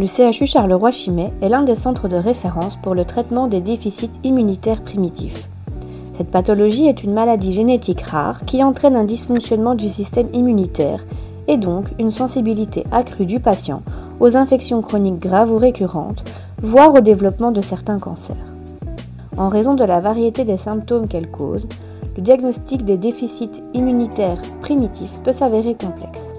Le CHU Charleroi-Chimay est l'un des centres de référence pour le traitement des déficits immunitaires primitifs. Cette pathologie est une maladie génétique rare qui entraîne un dysfonctionnement du système immunitaire et donc une sensibilité accrue du patient aux infections chroniques graves ou récurrentes, voire au développement de certains cancers. En raison de la variété des symptômes qu'elle cause, le diagnostic des déficits immunitaires primitifs peut s'avérer complexe.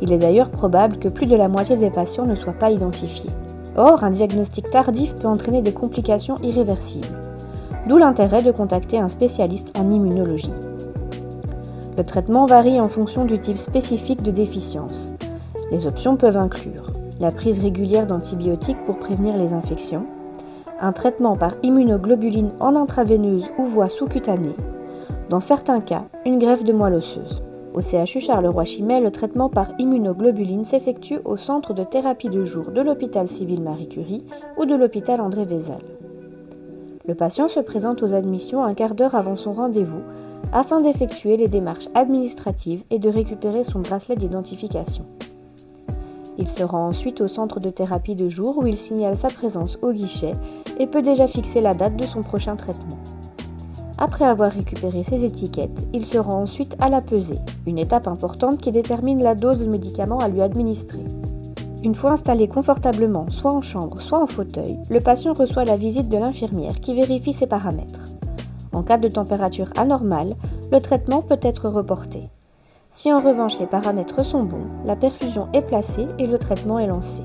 Il est d'ailleurs probable que plus de la moitié des patients ne soient pas identifiés. Or, un diagnostic tardif peut entraîner des complications irréversibles, d'où l'intérêt de contacter un spécialiste en immunologie. Le traitement varie en fonction du type spécifique de déficience. Les options peuvent inclure la prise régulière d'antibiotiques pour prévenir les infections, un traitement par immunoglobuline en intraveineuse ou voie sous-cutanée, dans certains cas, une greffe de moelle osseuse. Au CHU Charleroi-Chimay, le traitement par immunoglobuline s'effectue au centre de thérapie de jour de l'hôpital civil Marie Curie ou de l'hôpital André Vézal. Le patient se présente aux admissions un quart d'heure avant son rendez-vous afin d'effectuer les démarches administratives et de récupérer son bracelet d'identification. Il se rend ensuite au centre de thérapie de jour où il signale sa présence au guichet et peut déjà fixer la date de son prochain traitement. Après avoir récupéré ses étiquettes, il se rend ensuite à la pesée, une étape importante qui détermine la dose de médicaments à lui administrer. Une fois installé confortablement, soit en chambre, soit en fauteuil, le patient reçoit la visite de l'infirmière qui vérifie ses paramètres. En cas de température anormale, le traitement peut être reporté. Si en revanche les paramètres sont bons, la perfusion est placée et le traitement est lancé.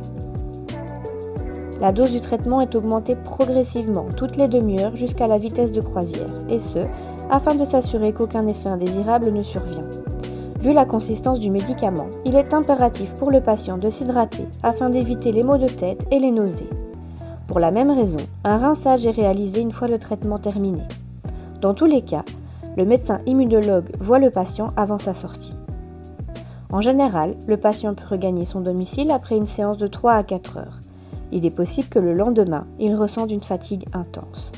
La dose du traitement est augmentée progressivement toutes les demi-heures jusqu'à la vitesse de croisière, et ce, afin de s'assurer qu'aucun effet indésirable ne survient. Vu la consistance du médicament, il est impératif pour le patient de s'hydrater afin d'éviter les maux de tête et les nausées. Pour la même raison, un rinçage est réalisé une fois le traitement terminé. Dans tous les cas, le médecin immunologue voit le patient avant sa sortie. En général, le patient peut regagner son domicile après une séance de 3 à 4 heures. Il est possible que le lendemain, il ressente une fatigue intense.